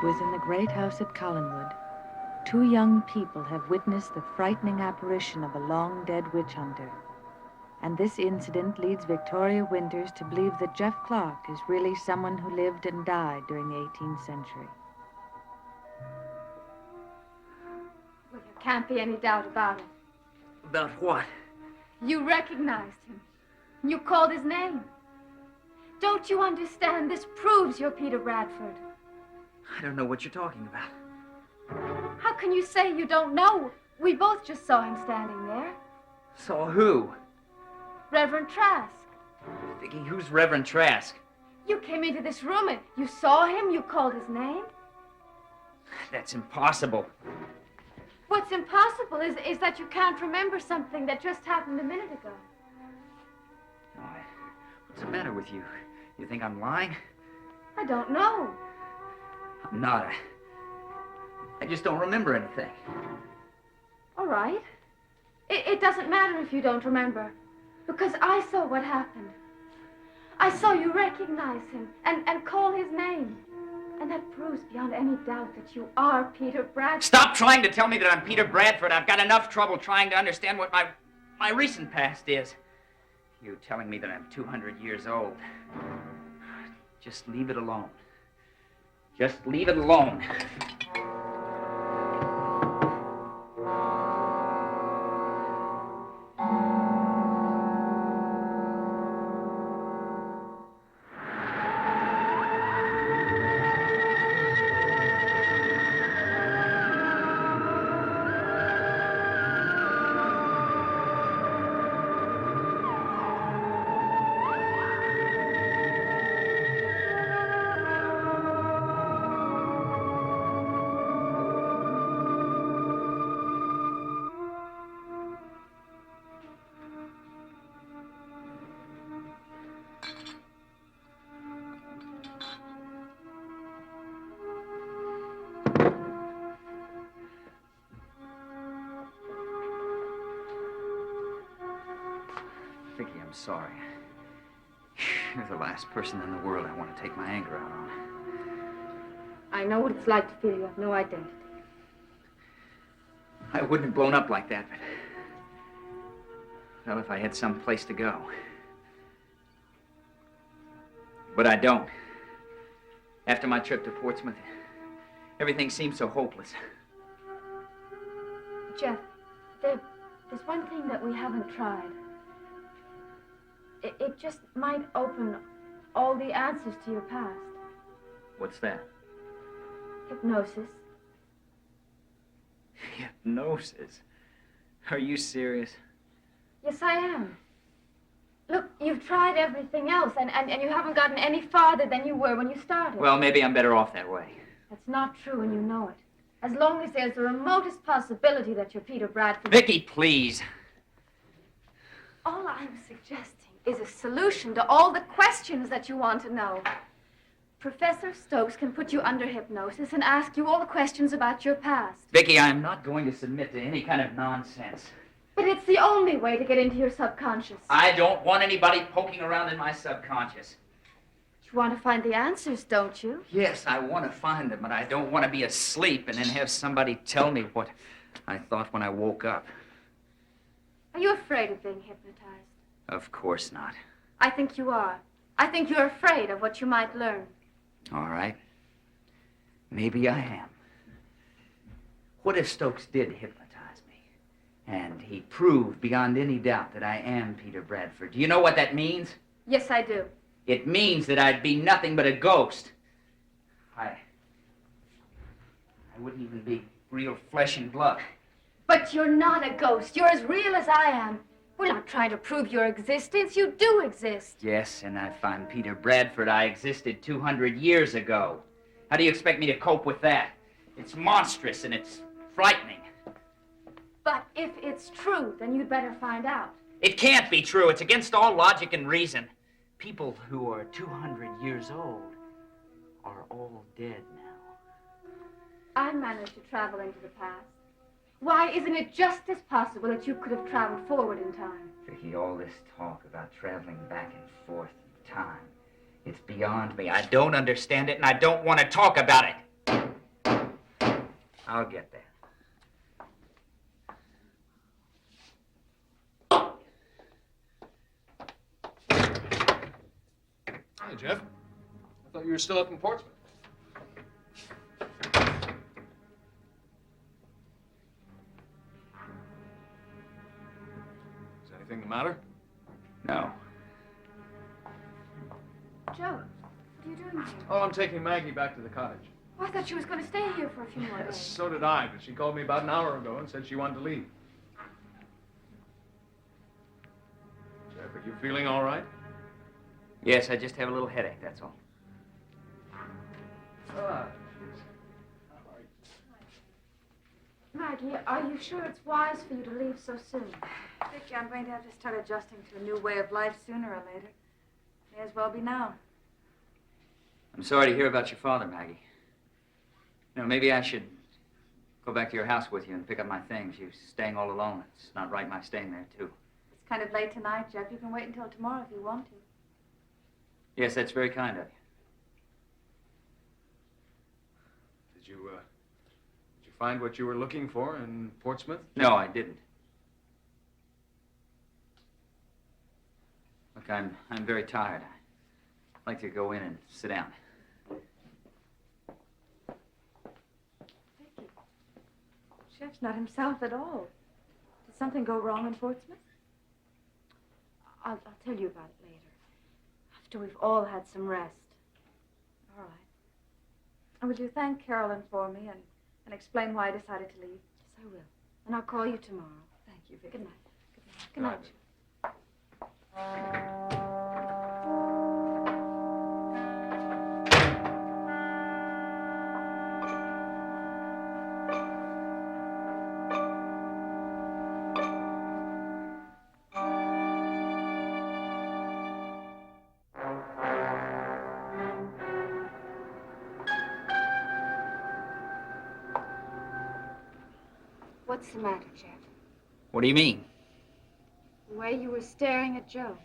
was in the great house at Collinwood. Two young people have witnessed the frightening apparition of a long-dead witch hunter. And this incident leads Victoria Winters to believe that Jeff Clark is really someone who lived and died during the 18th century. Well, there can't be any doubt about it. About what? You recognized him. You called his name. Don't you understand? This proves you're Peter Bradford. I don't know what you're talking about. How can you say you don't know? We both just saw him standing there. Saw who? Reverend Trask. Vicky, who's Reverend Trask? You came into this room and you saw him, you called his name. That's impossible. What's impossible is that you can't remember something that just happened a minute ago. What's the matter with you? You think I'm lying? I don't know. I'm not. I just don't remember anything. All right. It doesn't matter if you don't remember, because I saw what happened. I saw you recognize him and call his name. And that proves beyond any doubt that you are Peter Bradford. Stop trying to tell me that I'm Peter Bradford. I've got enough trouble trying to understand what my recent past is. You telling me that I'm 200 years old. Just leave it alone. Just leave it alone. Vicky, I'm sorry. You're the last person in the world I want to take my anger out on. I know what it's like to feel you have no identity. I wouldn't have blown up like that, but... well, if I had some place to go. But I don't. After my trip to Portsmouth, everything seemed so hopeless. Jeff, there's one thing that we haven't tried. It just might open all the answers to your past. What's that? Hypnosis. Hypnosis? Are you serious? Yes, I am. Look, you've tried everything else, and you haven't gotten any farther than you were when you started. Well, maybe I'm better off that way. That's not true, and you know it. As long as there's the remotest possibility that you're Peter Bradford... Vicky, please. All I'm suggesting is a solution to all the questions that you want to know. Professor Stokes can put you under hypnosis and ask you all the questions about your past. Vicky, I'm not going to submit to any kind of nonsense. But it's the only way to get into your subconscious. I don't want anybody poking around in my subconscious. You want to find the answers, don't you? Yes, I want to find them, but I don't want to be asleep and then have somebody tell me what I thought when I woke up. Are you afraid of being hypnotized? Of course not. I think you are. I think you're afraid of what you might learn. All right. Maybe I am. What if Stokes did hypnotize me? And he proved beyond any doubt that I am Peter Bradford. Do you know what that means? Yes, I do. It means that I'd be nothing but a ghost. I wouldn't even be real flesh and blood. But you're not a ghost. You're as real as I am. We're not trying to prove your existence. You do exist. Yes, and if I'm Peter Bradford, I existed 200 years ago. How do you expect me to cope with that? It's monstrous and it's frightening. But if it's true, then you'd better find out. It can't be true. It's against all logic and reason. People who are 200 years old are all dead now. I managed to travel into the past. Why isn't it just as possible that you could have traveled forward in time? Vicky, all this talk about traveling back and forth in time, it's beyond me. I don't understand it, and I don't want to talk about it. I'll get there. Hey, Jeff. I thought you were still up in Portsmouth. Is anything the matter? No. Joe, what are you doing here? Oh, I'm taking Maggie back to the cottage. Oh, I thought she was going to stay here for a few more Yes, days. so did I, but she called me about an hour ago and said she wanted to leave. Jeff, are you feeling all right? Yes, I just have a little headache, that's all. Ah, Maggie, are you sure it's wise for you to leave so soon? Vicky, I'm going to have to start adjusting to a new way of life sooner or later. May as well be now. I'm sorry to hear about your father, Maggie. You know, maybe I should go back to your house with you and pick up my things. You're staying all alone. It's not right my staying there, too. It's kind of late tonight, Jeff. You can wait until tomorrow if you want to. Yes, that's very kind of you. Did you find what you were looking for in Portsmouth? No, I didn't. Look, I'm very tired. I'd like to go in and sit down. Vicky, Jeff's not himself at all. Did something go wrong in Portsmouth? I'll tell you about it later. After we've all had some rest. All right. And would you thank Carolyn for me and explain why I decided to leave? Yes, I will. And I'll call you tomorrow. Thank you, Vicky. Good night. Good night. Good night. What's the matter, Jeff? What do you mean? The way you were staring at Joe.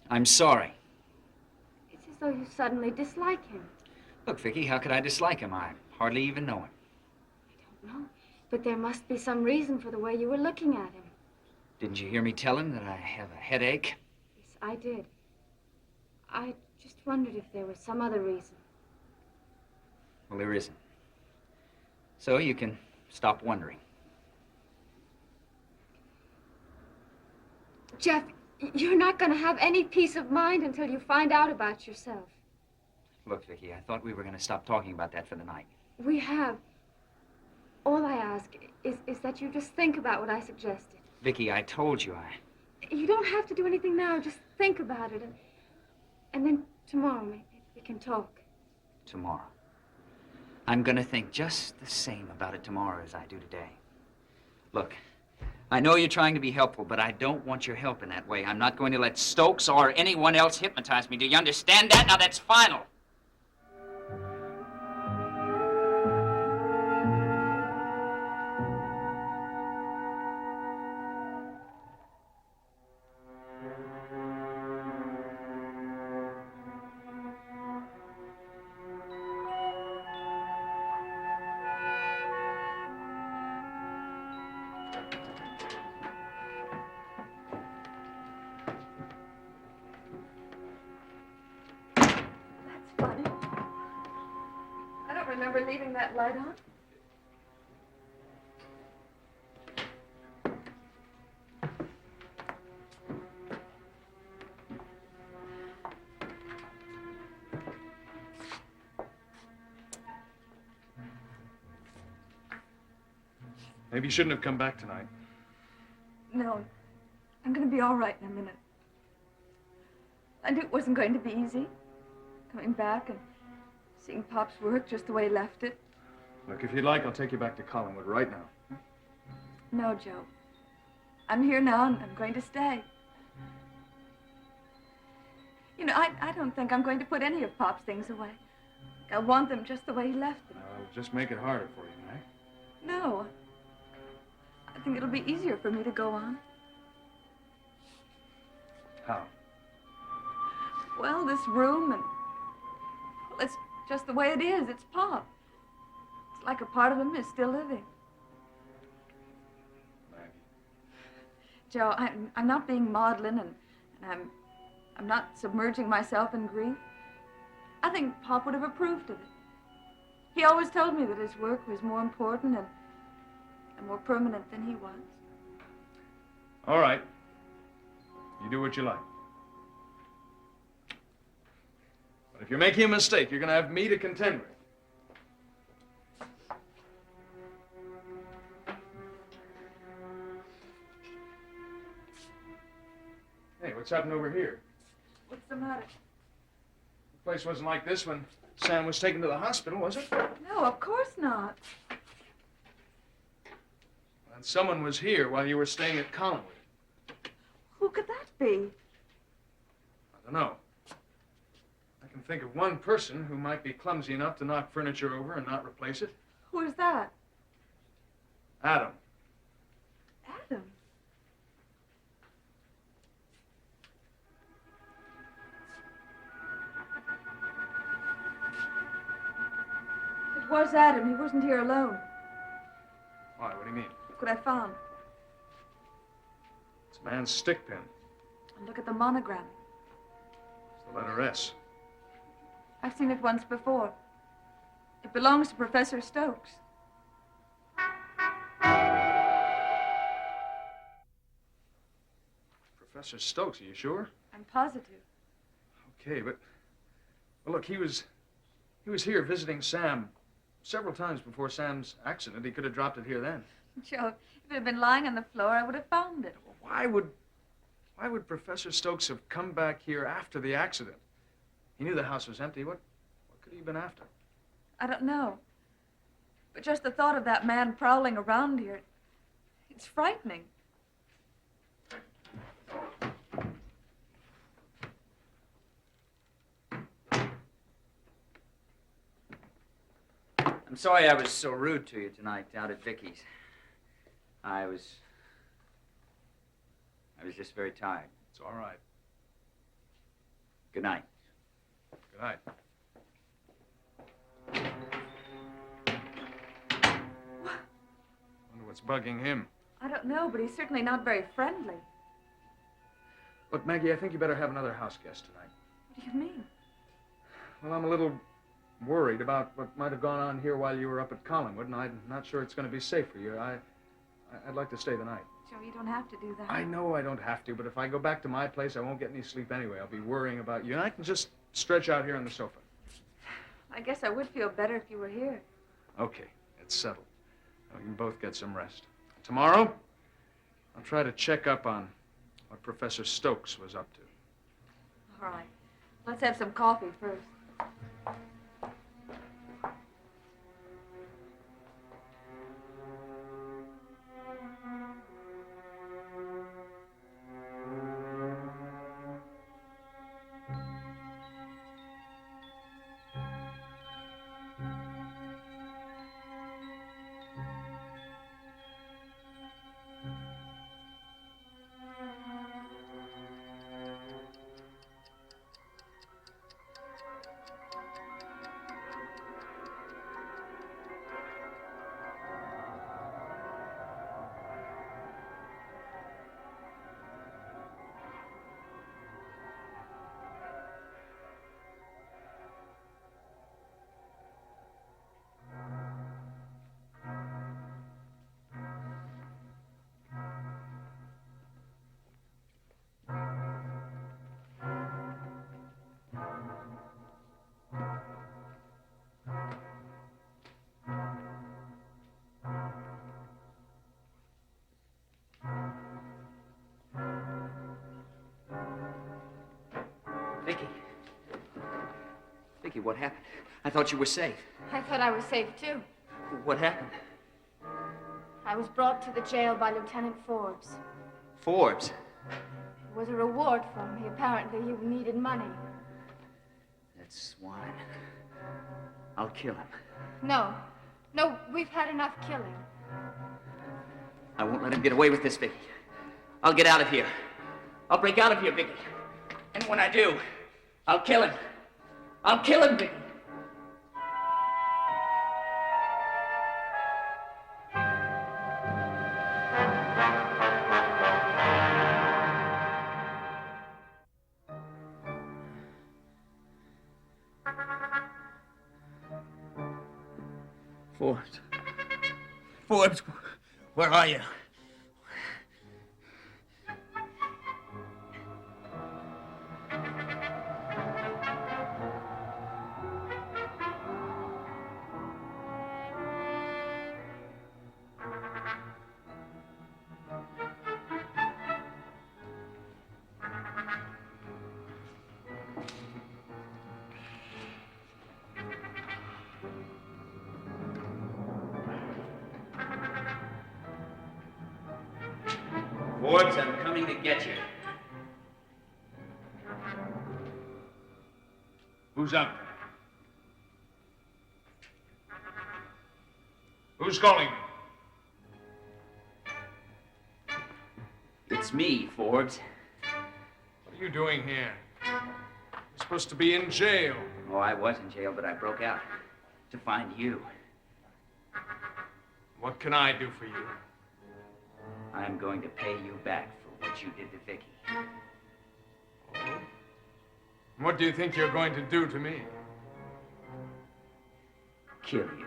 I'm sorry. It's as though you suddenly dislike him. Look, Vicky, how could I dislike him? I hardly even know him. I don't know. But there must be some reason for the way you were looking at him. Didn't you hear me tell him that I have a headache? Yes, I did. I just wondered if there was some other reason. Well, there isn't. So you can stop wondering. Jeff, you're not going to have any peace of mind until you find out about yourself. Look, Vicky, I thought we were going to stop talking about that for the night. We have. All I ask is that you just think about what I suggested. Vicky, I told you You don't have to do anything now. Just think about it. And then tomorrow maybe we can talk. tomorrow. I'm going to think just the same about it tomorrow as I do today. Look, I know you're trying to be helpful, but I don't want your help in that way. I'm not going to let Stokes or anyone else hypnotize me. Do you understand that? Now, that's final. Funny. I don't remember leaving that light on. Maybe you shouldn't have come back tonight. No, I'm going to be all right in a minute. I knew it wasn't going to be easy, coming back and seeing Pop's work just the way he left it. Look, if you'd like, I'll take you back to Collinwood right now. No, Joe. I'm here now, and I'm going to stay. You know, I don't think I'm going to put any of Pop's things away. I want them just the way he left them. I'll just make it harder for you, Meg. No. I think it'll be easier for me to go on. How? Well, this room and... Well, it's just the way it is. It's Pop. It's like a part of him is still living. Joe, I'm not being maudlin, and I'm not submerging myself in grief. I think Pop would have approved of it. He always told me that his work was more important and more permanent than he was. All right. You do what you like. But if you're making a mistake, you're going to have me to contend with. Hey, what's happened over here? What's the matter? The place wasn't like this when Sam was taken to the hospital, was it? No, of course not. And someone was here while you were staying at Collinwood. Who could that be? I don't know. I can think of one person who might be clumsy enough to knock furniture over and not replace it. Who is that? Adam. Adam. It was Adam. He wasn't here alone. Why? What do you mean? Look what I found. It's a man's stick pin. And look at the monogram. It's the letter S. I've seen it once before. It belongs to Professor Stokes. Professor Stokes, are you sure? I'm positive. Okay, but well, look, he was here visiting Sam several times before Sam's accident. He could have dropped it here then. Joe, if it had been lying on the floor, I would have found it. Why would Professor Stokes have come back here after the accident? He knew the house was empty. What could he have been after? I don't know. But just the thought of that man prowling around here, it's frightening. I'm sorry I was so rude to you tonight out at Vicky's. I was just very tired. It's all right. Good night. Good night. Wonder what's bugging him. I don't know, but he's certainly not very friendly. Look, Maggie, I think you better have another house guest tonight. What do you mean? Well, I'm a little worried about what might have gone on here while you were up at Collinwood, and I'm not sure it's going to be safe for you. I'd like to stay the night. Joe, you don't have to do that. I know I don't have to, but if I go back to my place, I won't get any sleep anyway. I'll be worrying about you, and I can just stretch out here on the sofa. I guess I would feel better if you were here. Okay, it's settled. Now we can both get some rest. Tomorrow, I'll try to check up on what Professor Stokes was up to. All right. Let's have some coffee first. Vicky. Vicky, what happened? I thought you were safe. I thought I was safe, too. What happened? I was brought to the jail by Lieutenant Forbes. Forbes. It was a reward for me. Apparently, he needed money. That swine. I'll kill him. No. No, we've had enough killing. I won't let him get away with this, Vicky. I'll get out of here. I'll break out of here, Vicky. And when I do, I'll kill him. I'll kill him, Vicky. Forbes. Forbes, where are you? Forbes, I'm coming to get you. Who's out there? Who's calling me? It's me, Forbes. What are you doing here? You're supposed to be in jail. Oh, I was in jail, but I broke out to find you. What can I do for you? I'm going to pay you back for what you did to Vicky. Oh? What do you think you're going to do to me? Kill you.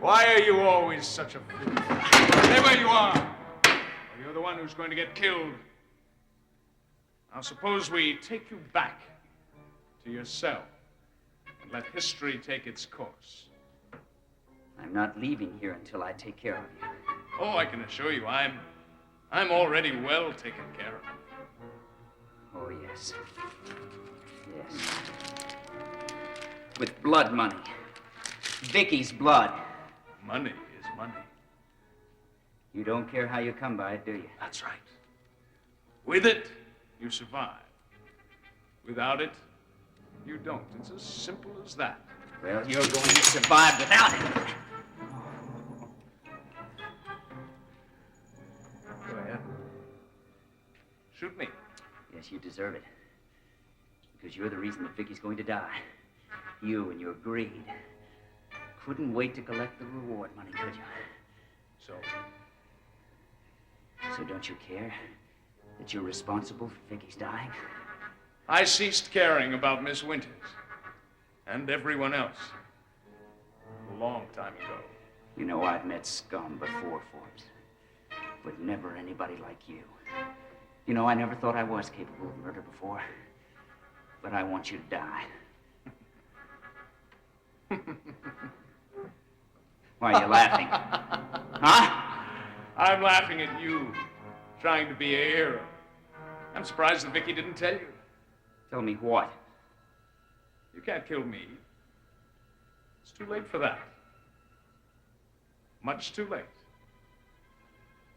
Why are you always such a fool? Whatever you are, you're the one who's going to get killed. Now suppose we take you back to your cell and let history take its course. I'm not leaving here until I take care of you. Oh, I can assure you, I'm already well taken care of. Oh, yes. Yes. With blood money. Vicky's blood. Money is money. You don't care how you come by it, do you? That's right. With it, you survive. Without it, you don't. It's as simple as that. Well, you're going to survive without it. Go ahead. Shoot me. Yes, you deserve it. Because you're the reason that Vicky's going to die. You and your greed. Couldn't wait to collect the reward money, could you? So don't you care that you're responsible for Vicky's dying? I ceased caring about Miss Winters and everyone else a long time ago. You know, I've met scum before, Forbes, but never anybody like you. You know, I never thought I was capable of murder before, but I want you to die. Why are you laughing? Huh? I'm laughing at you, trying to be a hero. I'm surprised that Vicky didn't tell you. Tell me what? You can't kill me. It's too late for that. Much too late.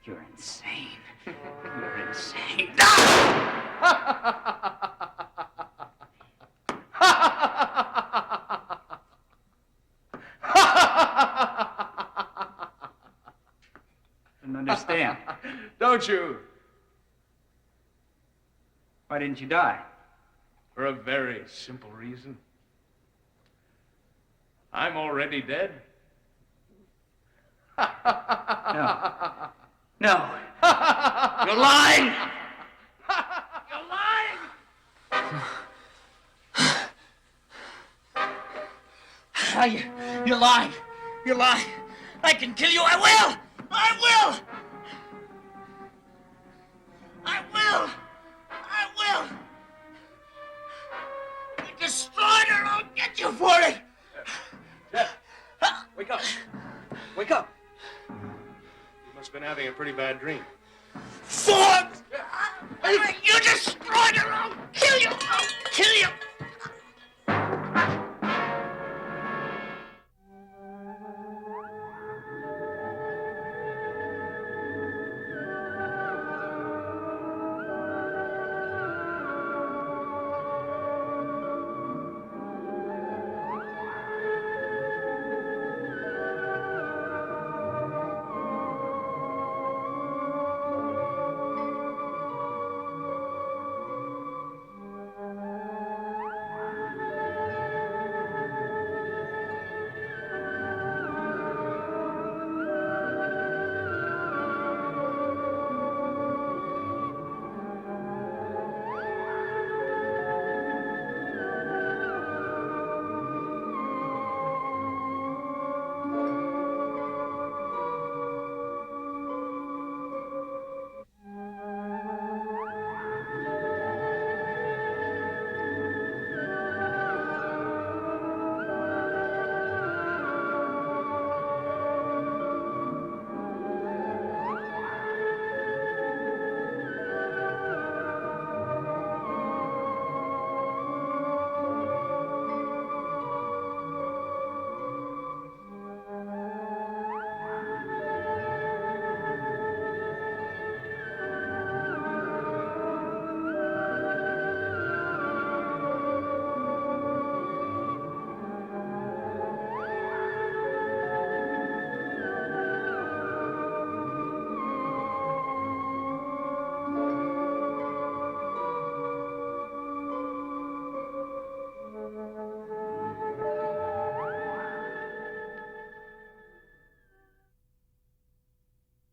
You're insane. You're insane. I don't understand. Don't you? Why didn't you die? For a very simple reason. I'm already dead. No. No. You're lying! You're lying! You're lying! You're lying! I can kill you! I will! I will! I will! I will! You destroyed her! I'll get you for it! Jeff, wake up. Wake up. You must have been having a pretty bad dream. Forbes! You destroyed her! I'll kill you! I'll kill you!